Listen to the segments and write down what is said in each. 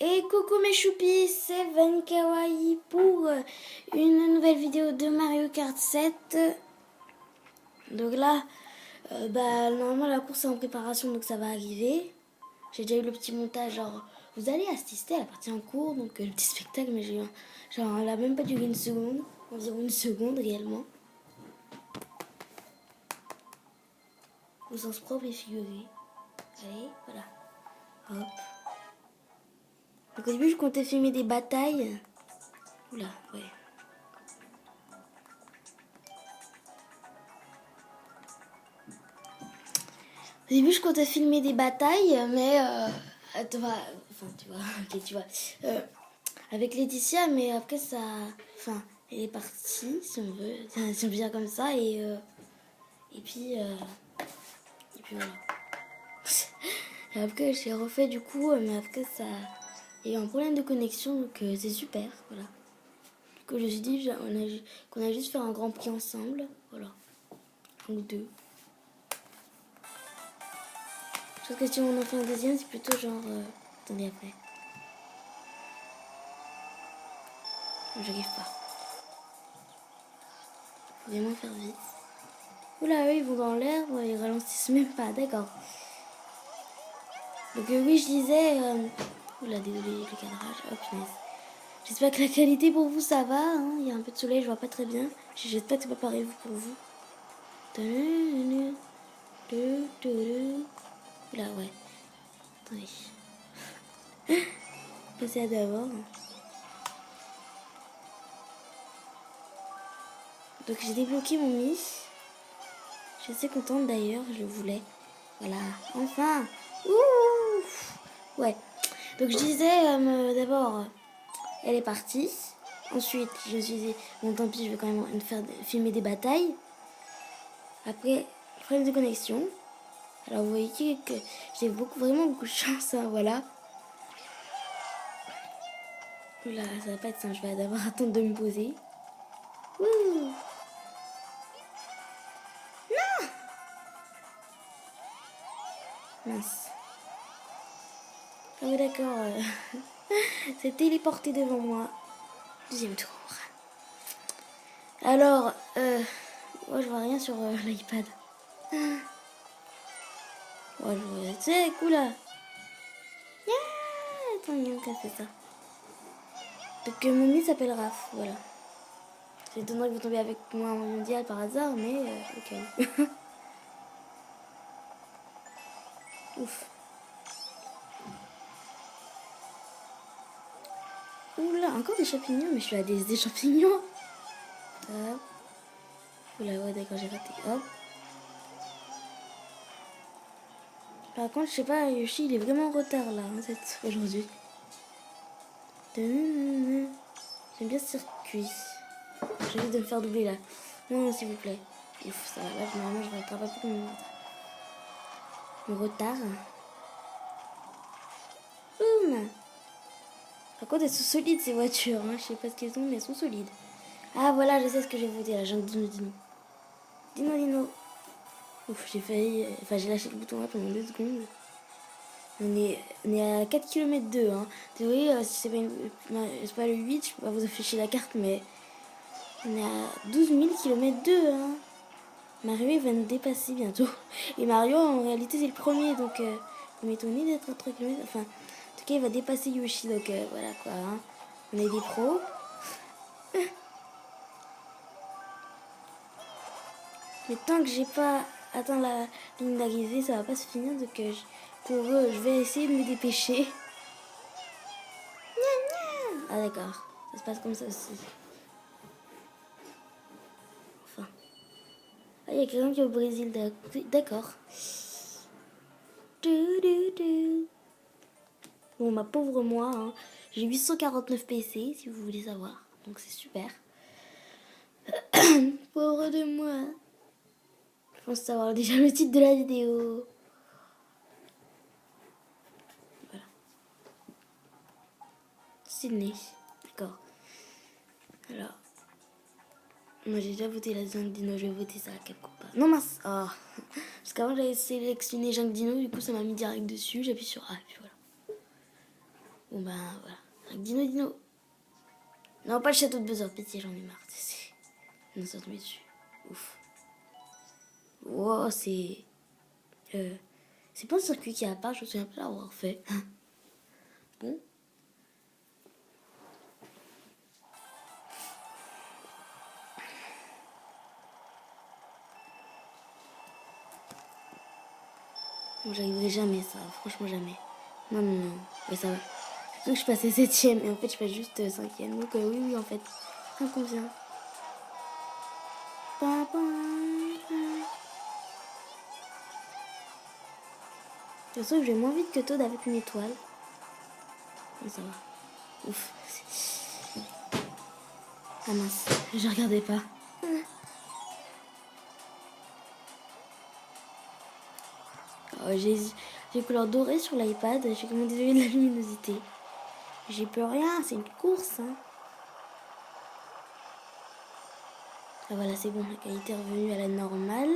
Et coucou mes choupis, c'est Van Kawaii pour une nouvelle vidéo de Mario Kart 7. Donc là, normalement la course est en préparation, donc ça va arriver. J'ai déjà eu le petit montage, genre vous allez assister à la partie en cours, donc le petit spectacle, mais genre elle a même pas duré une seconde, environ une seconde réellement. Au sens propre et figuré. Allez, voilà. Hop. Donc au début je comptais filmer des batailles. Oula, ouais. Au début, je comptais filmer des batailles, mais tu vois, ok, tu vois, avec Laetitia, mais après elle est partie, si on veut, si on veut dire comme ça, et puis voilà. Et après, j'ai refait du coup, mais après ça, il y a eu un problème de connexion, donc c'est super, voilà. Du coup, je me suis dit qu'on a juste fait un grand prix ensemble, voilà, un ou deux. Je pense que si on en fait un deuxième, c'est plutôt genre, attendez après. J'arrive pas. Faut vraiment faire vite. Oula, eux, ils vont dans l'air, ils ralentissent même pas, d'accord. Donc oui, je disais... Oula, désolé, le cadrage. Oh, punaise. J'espère que la qualité pour vous, ça va. Hein. Il y a un peu de soleil, je vois pas très bien. J'espère que c'est pas pareil pour vous. Oula, ouais. Attendez. Passez à d'abord. Donc j'ai débloqué mon Miss. Je suis assez contente d'ailleurs, je le voulais. Voilà, enfin. Ouh. Ouais. Donc je disais d'abord, elle est partie. Ensuite, je me suis dit, bon tant pis, je vais quand même filmer des batailles. Après, problème de connexion. Alors vous voyez que j'ai vraiment beaucoup de chance, hein, voilà. Oula, ça va pas être simple, je vais d'abord attendre de me poser. Ouh. Non. Mince. Ah oui d'accord, c'est téléporté devant moi. Deuxième tour. Alors, moi je vois rien sur l'iPad. Ouais, je vois, c'est cool là. Yeah. Attends, il y a un qui a fait ça. Donc mon ami s'appelle Raph, voilà. C'est étonnant que vous tombiez avec moi en mondial par hasard, mais ok. Ouf. Oula, encore des champignons, mais je suis à des champignons. Hop. Oula, ouais, d'accord, j'ai raté. Hop. Par contre, je sais pas, Yoshi, il est vraiment en retard là, hein, aujourd'hui. J'aime bien ce circuit. J'essaie de me faire doubler là. Non, s'il vous plaît. Ouf, ça va, là, normalement, je rattrape pas beaucoup mon retard. Boum. Par contre, elles sont solides ces voitures, hein. Je sais pas ce qu'elles sont, mais elles sont solides. Ah, voilà, je sais ce que j'ai voté là, jungle Dino. Dino. Ouf, j'ai failli. Enfin, j'ai lâché le bouton là pendant 2 secondes. On est à 4 km 2. Hein. Désolé, si c'est pas le 8, je peux pas vous afficher la carte, mais on est à 12 000 km 2. Hein. Mario il va nous dépasser bientôt. Et Mario, en réalité, c'est le premier, donc il m'étonne d'être à 3 km. Enfin, en tout cas, il va dépasser Yoshi, donc voilà quoi. Hein. On est des pros. Mais tant que j'ai pas atteint la ligne d'arrivée, ça va pas se finir, donc je vais essayer de me dépêcher. Ah d'accord, ça se passe comme ça aussi. Enfin. Ah, il y a quelqu'un qui est au Brésil, d'accord. Bon, ma pauvre moi, hein. J'ai 849 PC, si vous voulez savoir. Donc c'est super. Pauvre de moi. Je pense savoir déjà le titre de la vidéo. Voilà. Sydney. D'accord. Alors. Moi j'ai déjà voté la jungle Dino, je vais voter ça quelque part. Non mince. Oh. Parce qu'avant j'avais sélectionné jungle Dino, du coup ça m'a mis direct dessus. J'appuie sur A, et puis voilà. Bon ben voilà. Avec Dino. Non, pas le château de Buzzer, pitié, j'en ai marre. On s'est tombé dessus. Ouf. Wow, c'est... c'est pas un circuit qui a part, je me souviens pas l'avoir fait. Bon. Bon, j'arriverai jamais ça, franchement jamais. Non. Mais ça va. Donc je passais 7ème et en fait je passe juste 5ème. Donc oui, en fait, ça me convient. De toute façon, je vais moins vite que Toad avec une étoile. Mais ça va. Ouf. Ah mince, je regardais pas. J'ai couleur dorée sur l'iPad. J'ai commandé de la luminosité. J'ai peur rien, c'est une course. Hein. Ah voilà, c'est bon, la qualité est revenue à la normale.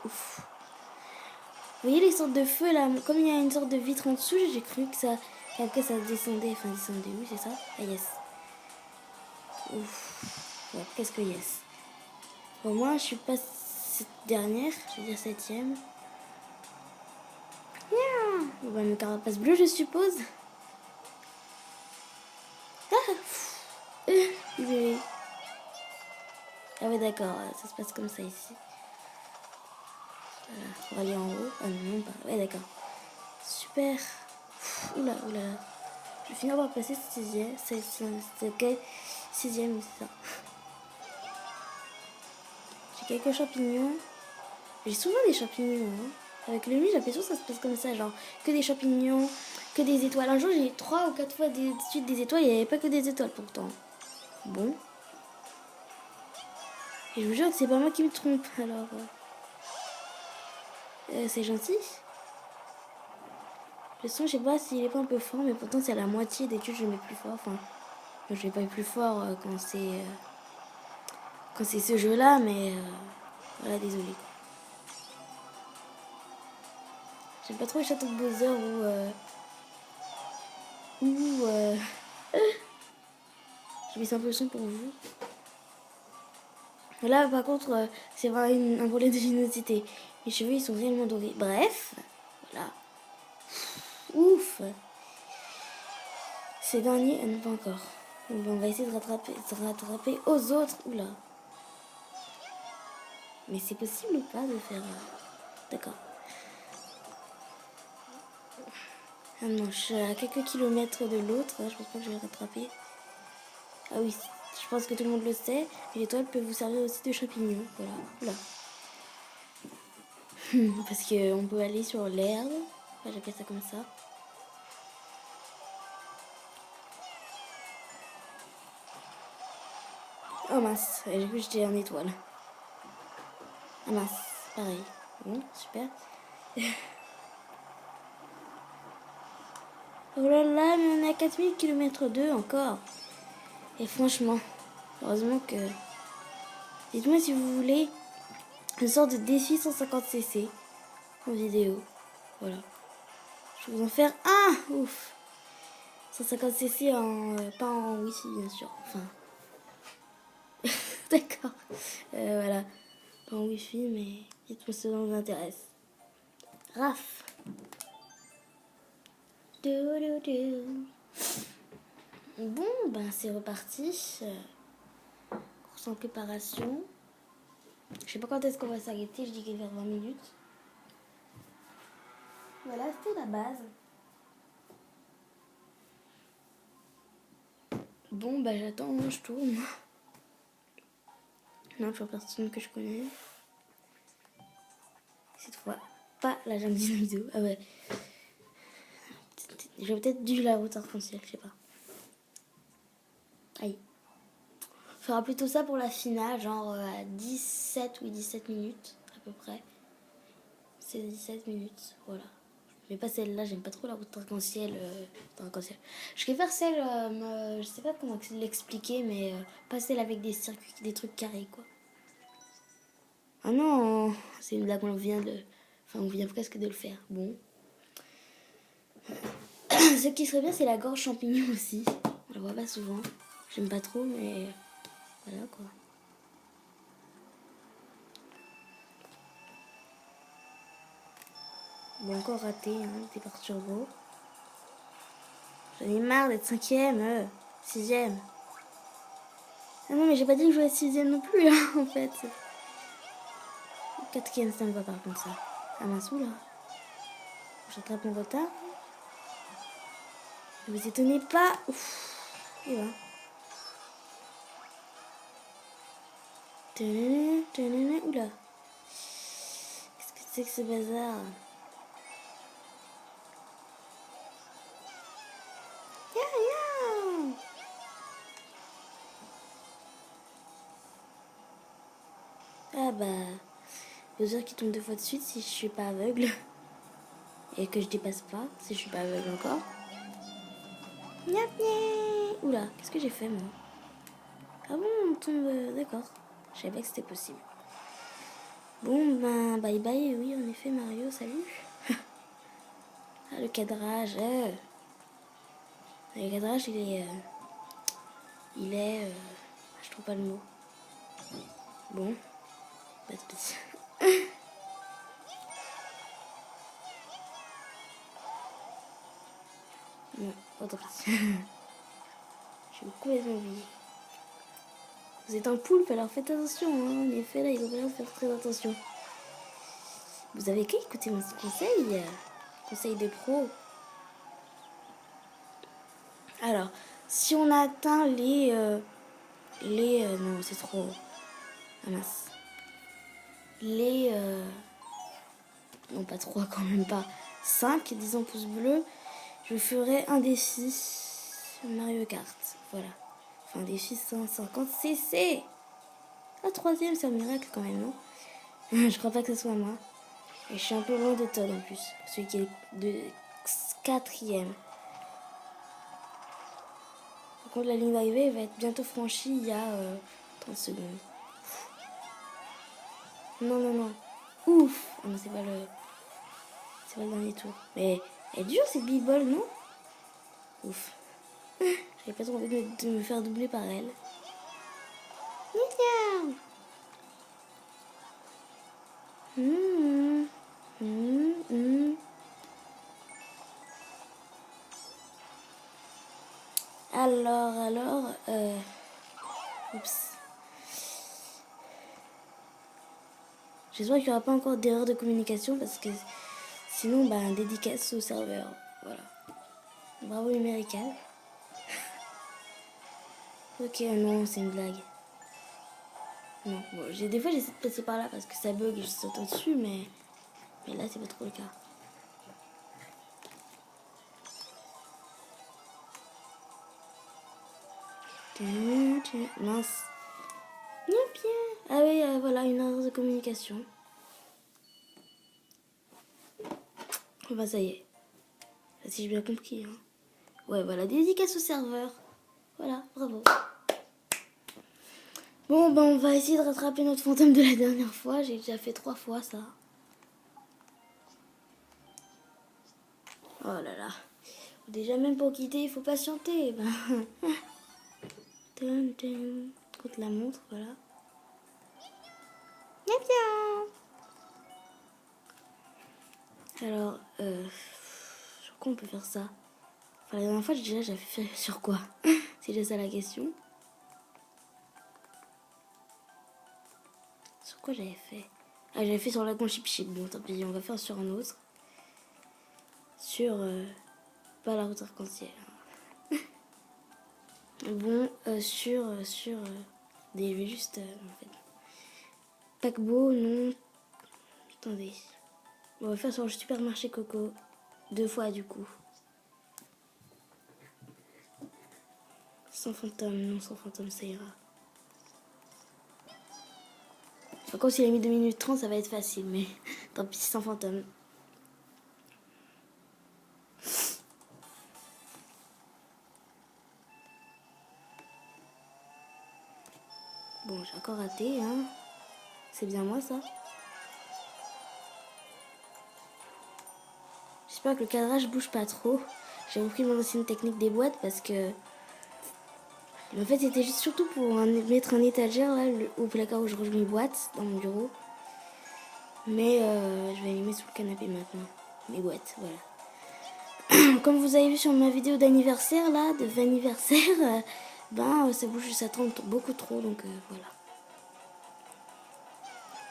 Ouf. Vous voyez les sortes de feux là, comme il y a une sorte de vitre en dessous, j'ai cru que ça... Après ça descendait, oui c'est ça. Ah yes. Ouf. Ouais, qu'est-ce que yes. Au moins je suis pas cette dernière, je veux dire 7ème. Bon bah une carapace bleue je suppose. Désolée. Ah ouais d'accord, ça se passe comme ça ici. Voilà, on va aller en haut. Ah non, pas. Ouais d'accord. Super. Oula. Je vais finir par passer 6ème. C'est ok. 6ème, c'est ça. J'ai quelques champignons. J'ai souvent des champignons. Hein. Avec le j'ai l'impression que ça se passe comme ça. Genre que des champignons, que des étoiles. Un jour, j'ai eu 3 ou 4 fois de suite des étoiles. Il n'y avait pas que des étoiles pourtant. Bon. Et je vous jure que c'est pas moi qui me trompe. Alors, c'est gentil. Le son, je sais pas s'il est pas un peu fort, mais pourtant c'est à la moitié des que je le mets plus fort. Enfin, moi, je vais pas plus fort quand c'est ce jeu-là, mais voilà, désolé. J'aime pas trop le château de Bowser je mets un peu le son pour vous. Là, par contre, c'est vraiment un problème de luminosité. Mes cheveux, ils sont réellement dorés. Bref, voilà. Ouf. Ces derniers, non pas encore. Donc, on va essayer de rattraper aux autres. Oula. Mais c'est possible ou pas de faire... D'accord. Ah non, je suis à quelques kilomètres de l'autre. Je pense pas que je vais rattraper. Ah oui, je pense que tout le monde le sait. Mais l'étoile peut vous servir aussi de champignon. Voilà. Oula. Parce qu'on peut aller sur l'herbe. Enfin, j'appelle ça comme ça. Oh mince, j'ai cru que j'étais en étoile. Ah mince, pareil. Bon, super. Oh là là, mais on est à 4000 km/h encore. Et franchement, heureusement que... Dites-moi si vous voulez une sorte de défi 150cc en vidéo. Voilà. Je vais vous en faire un. Ouf. 150cc en... pas en wifi bien sûr. Enfin... D'accord. Voilà. Pas en wifi, mais dites-moi si ça vous intéresse. Raf. Bon, ben c'est reparti. Course en préparation. Je sais pas quand est-ce qu'on va s'arrêter, je dis qu'il vers 20 minutes. Voilà, c'était la base. Bon, bah j'attends, je tourne. Non, je vois personne que je connais. Cette fois, pas la jungle vidéo. Ah ouais. J'aurais peut-être dû la route arc-en-ciel, je sais pas. Aïe. On fera plutôt ça pour la finale, genre à 17 ou 17 minutes, à peu près. C'est 17 minutes, voilà. Mais pas celle-là, j'aime pas trop la route arc-en-ciel. Je préfère celle, je sais pas comment l'expliquer, mais pas celle avec des circuits, des trucs carrés, quoi. Ah non, c'est une blague, on vient presque de le faire. Bon. Ce qui serait bien, c'est la gorge champignon aussi. On la voit pas souvent. J'aime pas trop, mais voilà quoi. Bon, encore raté, hein, il était parti sur gros. J'en ai marre d'être 5ème, 6ème. Ah non, mais j'ai pas dit que je voulais être 6ème non plus, hein, en fait. 4ème, ça me va par contre, ça. Ah mince, là. J'attrape mon retard. Ne vous étonnez pas. Ouf. Et voilà. Oula. Qu'est-ce que c'est que ce bazar? Ah bah, Bowser qui tombe 2 fois de suite si je suis pas aveugle. Et que je dépasse pas si je suis pas aveugle encore. Oula, qu'est-ce que j'ai fait moi? Ah bon, on tombe... D'accord. Je savais pas que c'était possible. Bon, ben, bye bye, oui, en effet, Mario, salut. Ah, le cadrage, Le cadrage, il est... je trouve pas le mot. Bon, pas de spécial. Non, autant pis. J'ai complètement oublié. Vous êtes un poulpe, alors faites attention, hein. En effet, là, il va falloir faire très attention. Vous avez qu'à écouter mon conseil. Conseil de pro. Alors, si on atteint les... non, c'est trop... Ah mince. Les... non, pas 3 quand même pas. 5, disons pouces bleus. Je ferai un défi Mario Kart. Voilà. Enfin, un défi 150 cc. La 3ème, c'est un miracle quand même, non? Je crois pas que ce soit moi. Et je suis un peu loin de Todd en plus. Celui qui est de 4ème. Par contre, la ligne d'arrivée va être bientôt franchie il y a 30 secondes. Non, non, non. Ouf! Ah non, c'est pas le dernier tour. Mais elle est dure cette Big Ball, non? Ouf. J'avais pas trop envie de me faire doubler par elle. Miaou. Alors, oups. J'espère qu'il n'y aura pas encore d'erreur de communication parce que sinon, bah, un dédicace au serveur. Voilà. Bravo numérical. Ok, non, c'est une blague. Non, bon, des fois j'essaie de passer par là parce que ça bug et je saute au-dessus, mais là c'est pas trop le cas. Mince. Bien. Ah oui, voilà, une erreur de communication. Bah ça y est. Si j'ai bien compris. Hein. Ouais, voilà, dédicace au serveur. Voilà, bravo. Bon, ben on va essayer de rattraper notre fantôme de la dernière fois. J'ai déjà fait 3 fois ça. Oh là là. Déjà même pour quitter, il faut patienter. Ben. Contre la montre, voilà. Alors, sur quoi on peut faire ça? Enfin, la dernière fois, j'avais fait sur quoi? C'est déjà ça la question. Sur quoi j'avais fait? Ah, j'avais fait sur la chip chip. Bon, tant pis, on va faire sur un autre. Sur, pas la route arc-en-ciel. Bon, sur je vais juste, en fait. Paquebot, non. Attendez. On va faire sur le supermarché Coco. 2 fois, du coup. Sans fantôme, non, sans fantôme, ça ira. Par contre, s'il a mis 2 minutes 30, ça va être facile, mais tant pis, sans fantôme. Bon, j'ai encore raté, hein. C'est bien moi, ça. J'espère que le cadrage bouge pas trop. j'ai repris mon ancienne technique des boîtes parce que en fait c'était juste surtout pour mettre un étagère là au placard où je range mes boîtes dans mon bureau. Mais je vais les mettre sous le canapé maintenant, mes boîtes, voilà. Comme vous avez vu sur ma vidéo d'anniversaire là, de 20 anniversaire, ça bouge, ça tremble beaucoup trop, donc voilà.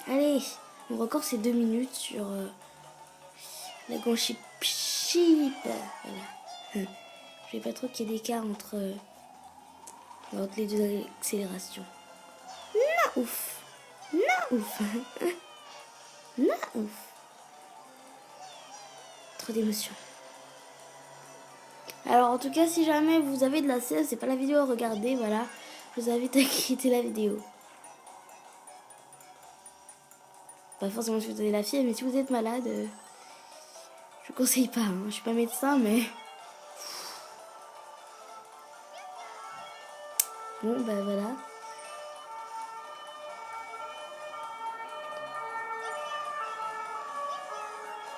Allez, mon record c'est 2 minutes sur la Gonchip Chip. Voilà. Je vais pas trop qu'il y ait d'écart entre les deux accélérations. Non, ouf. Non, ouf. Non, ouf. Trop d'émotions. Alors en tout cas, si jamais vous avez de la sieste, c'est pas la vidéo à regarder, voilà. Je vous invite à quitter la vidéo. Pas forcément si vous avez la fièvre, mais si vous êtes malade, je vous conseille pas. Hein. Je suis pas médecin, mais... Bon, voilà.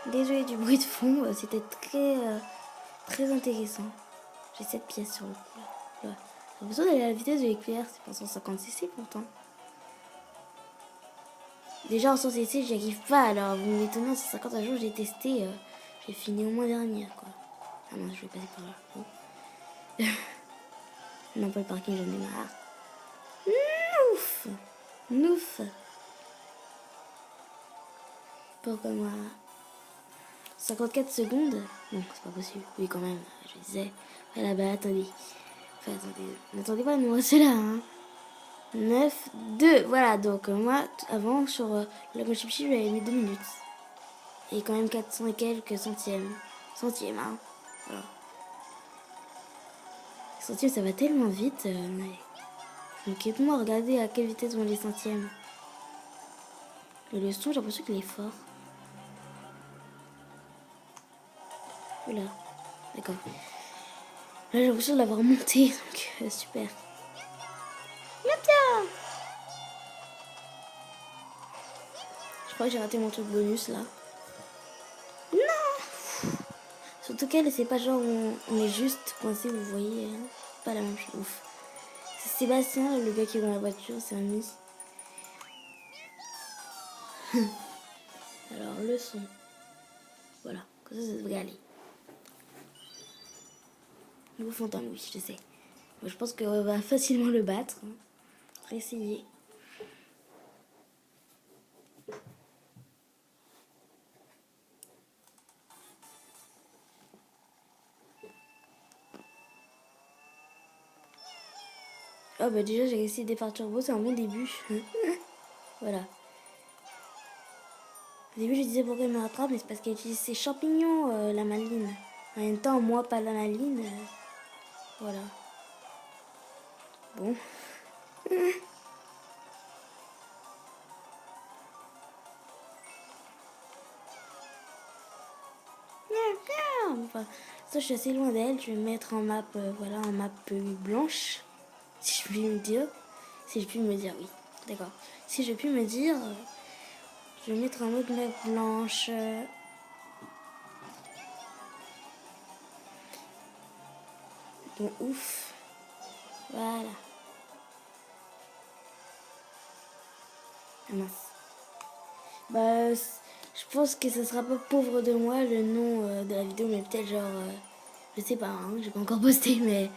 Désolé du bruit de fond, c'était très intéressant. J'ai 7 pièces sur le coup. Là. J'ai besoin d'aller à la vitesse de l'éclair, c'est pas 150 cc pourtant. Déjà en 100 cc, j'y arrive pas, alors vous m'étonnez, en 150 un jour j'ai testé, j'ai fini au moins dernière quoi. Ah non, je vais passer par là. Bon. Non, pas le parking, j'en ai marre. Nouf. Nouf. Pourquoi moi 54 secondes. Non, c'est pas possible. Oui, quand même, je disais. Voilà, attendez. Enfin, attendez. N'attendez pas, nous, c'est là, hein. 9, 2. Voilà, donc moi, avant, sur la Gonchip Chip, j'avais mis 2 minutes. Et quand même 400 et quelques centièmes. Centièmes, hein. Voilà. Les centièmes, ça va tellement vite. Donc, moi regardez à quelle vitesse vont les centièmes. Et le son, j'ai l'impression qu'il est fort. Voilà. D'accord. Là, j'ai l'impression de l'avoir monté, donc super. Tiens. Je crois que j'ai raté mon truc bonus là. Non. Surtout qu'elle, c'est pas genre on est juste coincé, vous voyez. Hein. Pas la même chose. Ouf. C'est Sébastien, le gars qui est dans la voiture, c'est un ami. Alors, le son. Voilà, comme ça devrait aller. Nouveau fantôme, oui, je sais. Moi, je pense qu'on va facilement le battre. Hein. On va essayer. Oh bah déjà j'ai réussi départ turbo, c'est un bon début. Voilà. Au début je disais pourquoi il me rattrape, mais c'est parce qu'elle utilise ses champignons, la maline. En même temps, moi pas la maline. Voilà. Bon. Enfin, ça je suis assez loin d'elle, je vais me mettre en map, voilà, en map blanche. Si je puis me dire. Si je puis me dire, oui. D'accord. Si je puis me dire, je vais mettre un autre map blanche. Bon, ouf. Voilà. Ah mince. Bah, je pense que ça sera pas pauvre de moi le nom de la vidéo, mais peut-être genre, je sais pas, hein, j'ai pas encore posté, mais,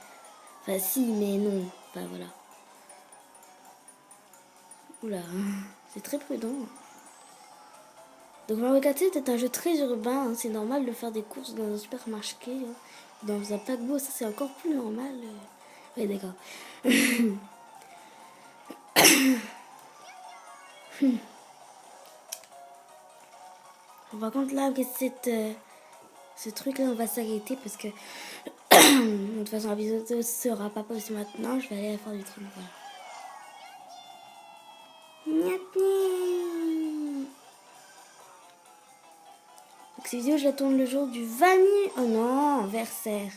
enfin si, mais non, enfin voilà. Oula, c'est très prudent. Donc Mario Kart 7 est un jeu très urbain, hein, c'est normal de faire des courses dans un supermarché, hein, dans un paquebot, ça c'est encore plus normal. Ouais, d'accord. Par contre là, ce truc là, on va s'arrêter parce que de toute façon la vidéo ne sera pas postée maintenant, je vais aller faire du truc. Voilà. Donc cette vidéo je la tourne le jour du 20 oh non, anniversaire.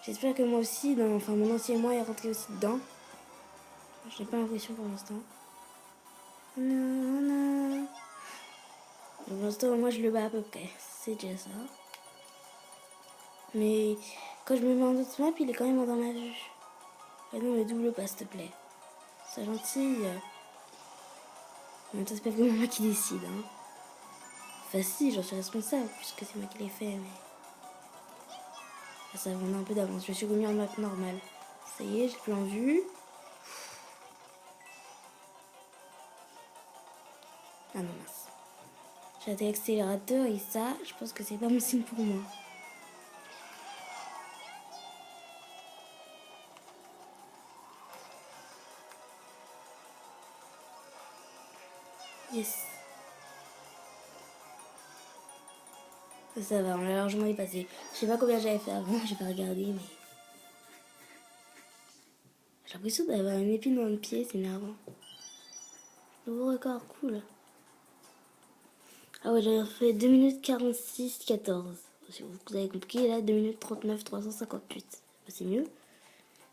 J'espère que moi aussi, enfin mon ancien moi est rentré aussi dedans. Je n'ai pas l'impression pour l'instant. Non. Pour l'instant moi je le bats à peu près, c'est déjà ça. Mais quand je me mets en autre map, il est quand même dans ma vue. Ah non, mais double pas, s'il te plaît. C'est gentil. En même temps, c'est pas vraiment moi qui décide. Hein. Enfin, si, j'en suis responsable, puisque c'est moi qui l'ai fait, mais. Ça va un peu d'avance. Je suis remis en map normale. Ça y est, j'ai plus en vue. Ah non, mince. J'ai raté l'accélérateur et ça, je pense que c'est pas bon signe pour moi. Yes. Ça va, on l'a largement dépassé. Je sais pas combien j'avais fait avant, j'ai pas regardé, mais. J'ai l'impression d'avoir une épine dans le pied, c'est énervant. Nouveau record, cool. Ah ouais, j'avais fait 2 minutes 46, 14. Si vous avez compris, là, 2 minutes 39, 358. C'est mieux.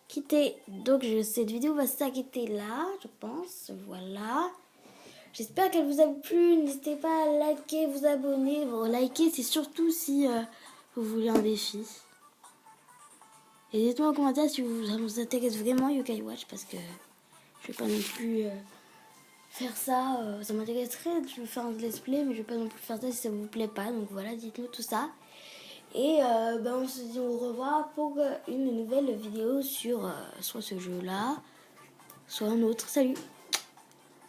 Quitter. Donc, cette vidéo va s'arrêter là, je pense. Voilà. J'espère qu'elle vous a plu. N'hésitez pas à liker, vous abonner. Bon, liker, c'est surtout si vous voulez un défi. Et dites-moi en commentaire si ça vous intéresse vraiment Yokai Watch, parce que je vais pas non plus faire ça. Ça m'intéresserait de faire un let's play, mais je vais pas non plus faire ça si ça vous plaît pas. Donc voilà, dites-nous tout ça. Et on se dit au revoir pour une nouvelle vidéo sur soit ce jeu-là, soit un autre. Salut!